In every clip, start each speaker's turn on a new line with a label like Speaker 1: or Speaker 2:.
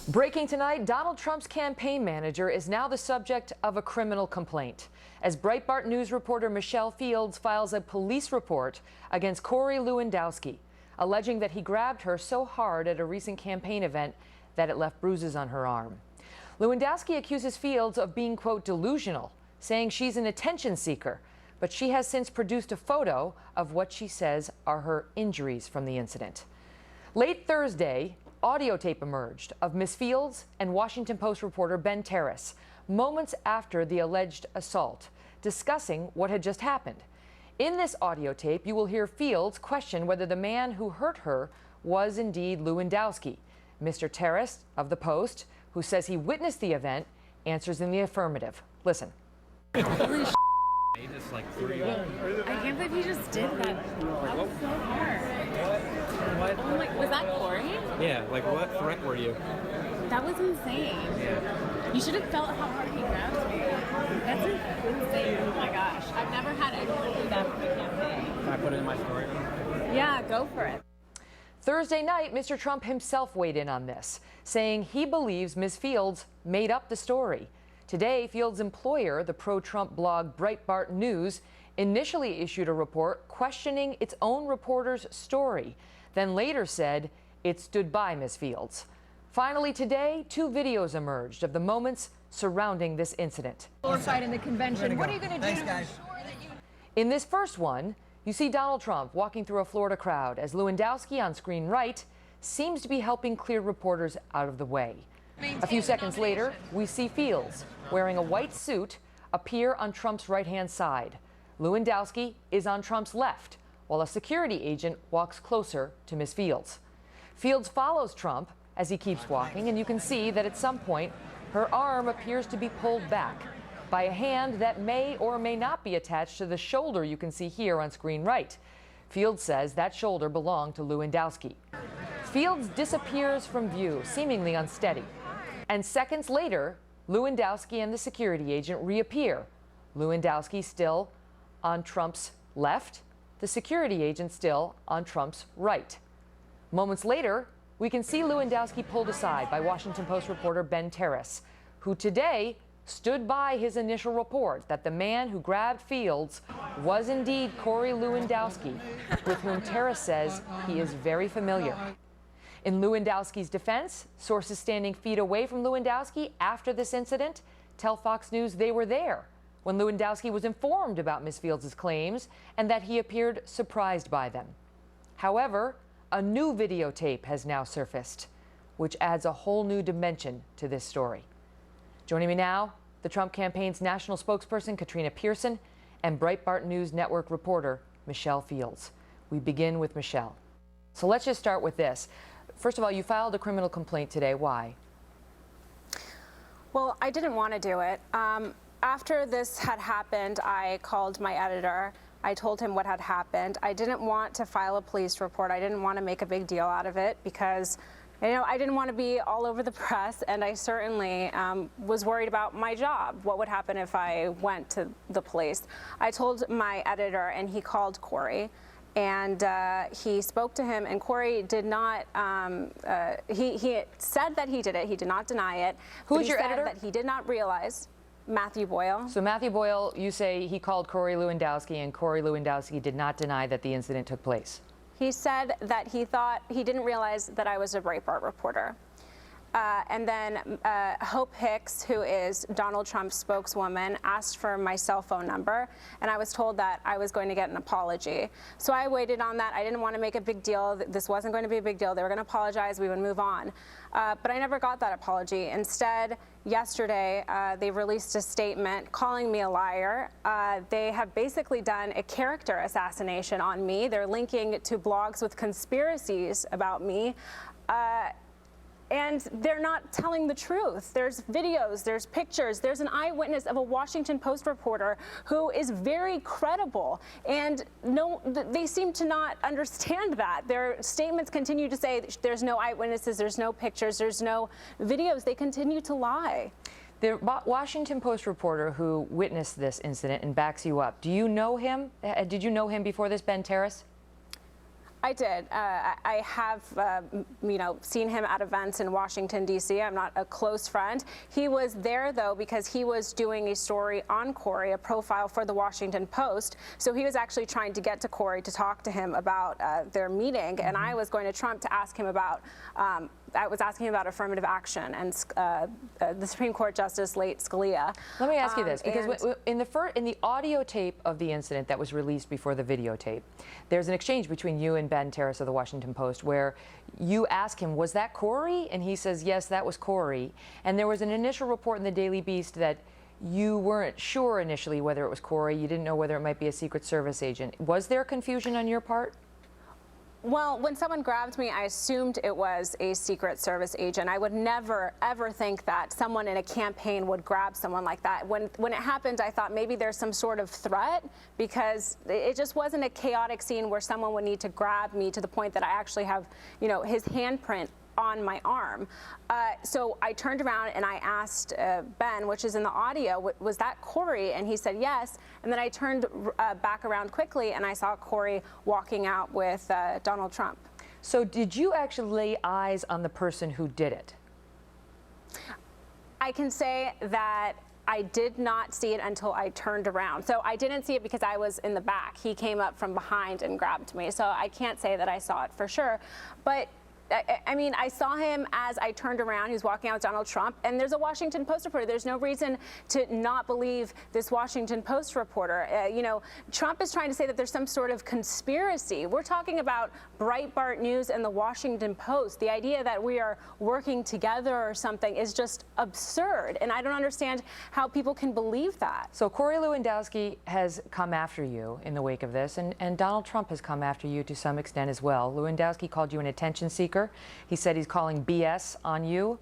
Speaker 1: Breaking tonight, Donald Trump's campaign manager is now the subject of a criminal complaint as Breitbart News reporter Michelle Fields files a police report against Corey Lewandowski, alleging that he grabbed her so hard at a recent campaign event that it left bruises on her arm. Lewandowski accuses Fields of being, quote, delusional, saying she's an attention seeker, but she has since produced a photo of what she says are her injuries from the incident. Late Thursday, audio tape emerged of Ms. Fields and Washington Post reporter Ben Terris moments after the alleged assault, discussing what had just happened. In this audio tape, you will hear Fields question whether the man who hurt her was indeed Lewandowski. Mr. Terris of the Post, who says he witnessed the event, answers in the affirmative. Listen.
Speaker 2: Holy it's like 3. I can't believe he just did that. That's so hard.
Speaker 3: What?
Speaker 2: Oh my, was that Corey?
Speaker 3: Yeah, like what threat were you?
Speaker 2: That was insane.
Speaker 3: Yeah.
Speaker 2: You should have felt how hard he grabbed me. That's insane. Oh my gosh. I've never had anyone do that for a campaign.
Speaker 3: Can I put it in my story?
Speaker 2: Yeah, go for it.
Speaker 1: Thursday night, Mr. Trump himself weighed in on this, saying he believes Ms. Fields made up the story. Today, Fields' employer, the pro-Trump blog Breitbart News, initially issued a report questioning its own reporter's story, then later said it stood by Ms. Fields. Finally today, 2 videos emerged of the moments surrounding this incident.
Speaker 4: In the convention. What are you going to do to ensure that you...
Speaker 1: In this first one, you see Donald Trump walking through a Florida crowd as Lewandowski, on screen right, seems to be helping clear reporters out of the way. A few seconds later, we see Fields, wearing a white suit, appear on Trump's right-hand side. Lewandowski is on Trump's left, while a security agent walks closer to Ms. Fields. Fields follows Trump as he keeps walking, and you can see that at some point, her arm appears to be pulled back by a hand that may or may not be attached to the shoulder you can see here on screen right. Fields says that shoulder belonged to Lewandowski. Fields disappears from view, seemingly unsteady. And seconds later, Lewandowski and the security agent reappear. Lewandowski still on Trump's left, the security agent still on Trump's right. Moments later, we can see Lewandowski pulled aside by Washington Post reporter Ben Terris, who today stood by his initial report that the man who grabbed Fields was indeed Corey Lewandowski, with whom Terris says he is very familiar. In Lewandowski's defense, sources standing feet away from Lewandowski after this incident tell Fox News they were there when Lewandowski was informed about Ms. Fields' claims and that he appeared surprised by them. However, a new videotape has now surfaced, which adds a whole new dimension to this story. Joining me now, the Trump campaign's national spokesperson, Katrina Pearson, and Breitbart News Network reporter, Michelle Fields. We begin with Michelle. So let's just start with this. First of all, you filed a criminal complaint today. Why?
Speaker 5: Well, I didn't want to do it. After this had happened, I called my editor. I told him what had happened. I didn't want to file a police report. I didn't want to make a big deal out of it because, you know, I didn't want to be all over the press, and I certainly was worried about my job. What would happen if I went to the police? I told my editor, and he called Corey. And he spoke to him, and Corey did not, he said that he did it. He did not deny it.
Speaker 1: Who's your
Speaker 5: editor?
Speaker 1: editor?
Speaker 5: That he did not realize. Matthew Boyle.
Speaker 1: So Matthew Boyle, you say he called Corey Lewandowski, and Corey Lewandowski did not deny that the incident took place.
Speaker 5: He said that he thought, he didn't realize that I was a Breitbart reporter. And then Hope Hicks, who is Donald Trump's spokeswoman, asked for my cell phone number, and I was told that I was going to get an apology. So I waited on that. I didn't want to make a big deal. This wasn't going to be a big deal. They were going to apologize. We would move on. But I never got that apology. Instead, yesterday, they released a statement calling me a liar. They have basically done a character assassination on me. They're linking it to blogs with conspiracies about me. And they're not telling the truth. There's videos, there's pictures, there's an eyewitness of a Washington Post reporter who is very credible. And no, they seem to not understand that. Their statements continue to say there's no eyewitnesses, there's no pictures, there's no videos. They continue to lie.
Speaker 1: The Washington Post reporter who witnessed this incident and backs you up, do you know him? Did you know him before this, Ben Terris?
Speaker 5: I did. I have, seen him at events in Washington, D.C. I'm not a close friend. He was there, though, because he was doing a story on Corey, a profile for the Washington Post. So he was actually trying to get to Corey to talk to him about their meeting. And I was going to Trump to ask him about I was asking about affirmative action and the Supreme Court Justice late Scalia.
Speaker 1: Let me ask you this, because in the audio tape of the incident that was released before the videotape, there's an exchange between you and Ben Terris of the Washington Post where you ask him, was that Corey? And he says, yes, that was Corey. And there was an initial report in the Daily Beast that you weren't sure initially whether it was Corey. You didn't know whether it might be a Secret Service agent. Was there confusion on your part?
Speaker 5: Well, when someone grabbed me, I assumed it was a Secret Service agent. I would never, ever think that someone in a campaign would grab someone like that. When it happened, I thought maybe there's some sort of threat, because it just wasn't a chaotic scene where someone would need to grab me to the point that I actually have, his handprint on my arm. So I turned around and I asked Ben, which is in the audio, was that Corey? And he said yes. And then I turned back around quickly and I saw Corey walking out with Donald Trump.
Speaker 1: So did you actually lay eyes on the person who did it?
Speaker 5: I can say that I did not see it until I turned around. So I didn't see it because I was in the back. He came up from behind and grabbed me. So I can't say that I saw it for sure. But I mean, I saw him as I turned around. He was walking out with Donald Trump, and there's a Washington Post reporter. There's no reason to not believe this Washington Post reporter. Trump is trying to say that there's some sort of conspiracy. We're talking about Breitbart News and the Washington Post. The idea that we are working together or something is just absurd, and I don't understand how people can believe that.
Speaker 1: So Corey Lewandowski has come after you in the wake of this, and Donald Trump has come after you to some extent as well. Lewandowski called you an attention seeker. He said he's calling BS on you.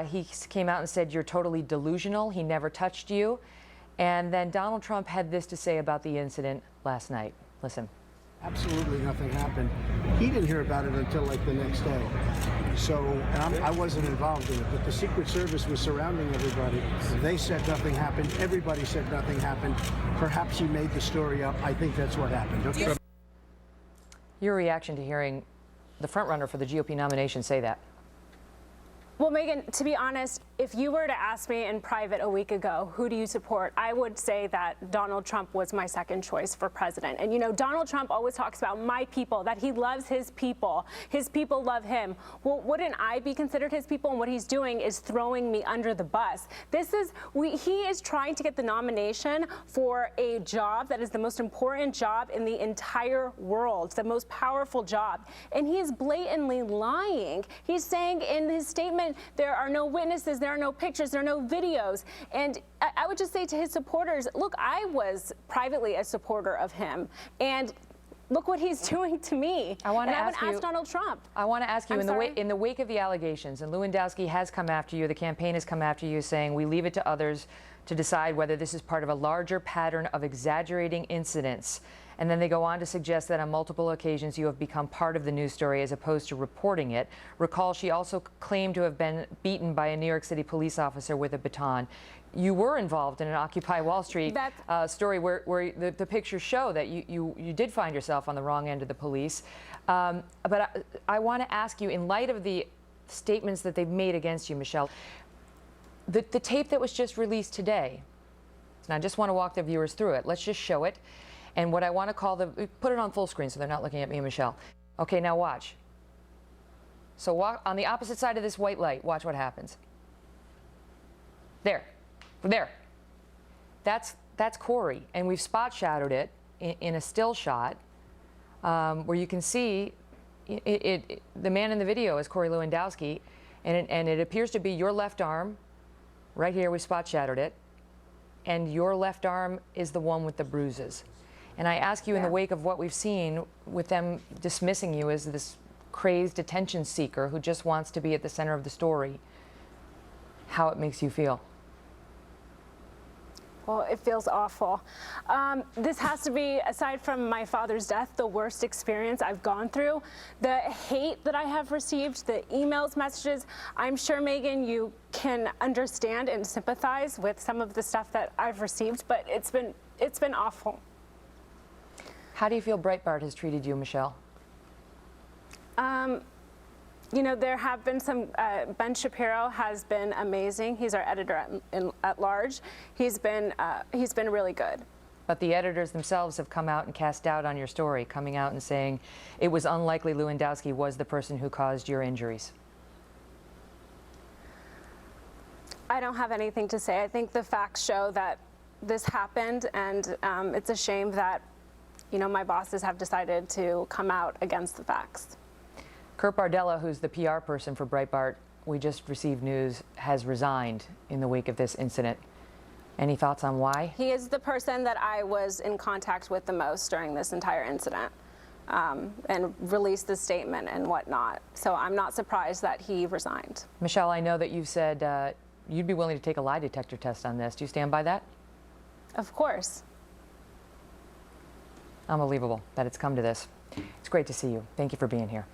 Speaker 1: He came out and said you're totally delusional. He never touched you. And then Donald Trump had this to say about the incident last night. Listen.
Speaker 6: Absolutely nothing happened. He didn't hear about it until like the next day. So, and I wasn't involved in it, but the Secret Service was surrounding everybody. They said nothing happened. Everybody said nothing happened. Perhaps he made the story up. I think that's what happened. Okay?
Speaker 1: Your reaction to hearing the frontrunner for the GOP nomination say that?
Speaker 5: Well, Megan, to be honest, if you were to ask me in private a week ago, who do you support? I would say that Donald Trump was my second choice for president. And Donald Trump always talks about my people, that he loves his people. His people love him. Well, wouldn't I be considered his people? And what he's doing is throwing me under the bus. He is trying to get the nomination for a job that is the most important job in the entire world, the most powerful job. And he is blatantly lying. He's saying in his statement, there are no witnesses, there are no pictures, there are no videos. And I would just say to his supporters, look, I was privately a supporter of him. And look what he's doing to me. I want to ask Donald Trump.
Speaker 1: I want to ask you, in the wake of the allegations, and Lewandowski has come after you, the campaign has come after you, saying we leave it to others to decide whether this is part of a larger pattern of exaggerating incidents. And then they go on to suggest that on multiple occasions you have become part of the news story as opposed to reporting it. Recall, she also claimed to have been beaten by a New York City police officer with a baton. You were involved in an Occupy Wall Street story where the pictures show that you did find yourself on the wrong end of the police. But I want to ask you, in light of the statements that they've made against you, Michelle, the tape that was just released today, and I just want to walk the viewers through it. Let's just show it. And what I want to call put it on full screen so they're not looking at me and Michelle. Okay, now watch. So walk on the opposite side of this white light. Watch what happens. There. That's Corey, and we've spot shadowed it in a still shot where you can see the man in the video is Corey Lewandowski, and it appears to be your left arm. Right here, we spot shadowed it, and your left arm is the one with the bruises. And I ask you, in the wake of what we've seen with them dismissing you as this crazed attention seeker who just wants to be at the center of the story, how it makes you feel.
Speaker 5: Well, it feels awful. This has to be, aside from my father's death, the worst experience I've gone through. The hate that I have received, the emails, messages, I'm sure, Megan, you can understand and sympathize with some of the stuff that I've received, but it's been awful.
Speaker 1: How do you feel Breitbart has treated you, Michelle?
Speaker 5: You know, there have been some, Ben Shapiro has been amazing. He's our editor at large. He's been really good.
Speaker 1: But the editors themselves have come out and cast doubt on your story, coming out and saying it was unlikely Lewandowski was the person who caused your injuries.
Speaker 5: I don't have anything to say. I think the facts show that this happened, and it's a shame that, you know, my bosses have decided to come out against the facts.
Speaker 1: Kurt Bardella, who's the PR person for Breitbart, we just received news, has resigned in the wake of this incident. Any thoughts on why?
Speaker 5: He is the person that I was in contact with the most during this entire incident, and released the statement and whatnot. So I'm not surprised that he resigned.
Speaker 1: Michelle, I know that you said you'd be willing to take a lie detector test on this. Do you stand by that?
Speaker 5: Of course.
Speaker 1: Unbelievable that it's come to this. It's great to see you. Thank you for being here.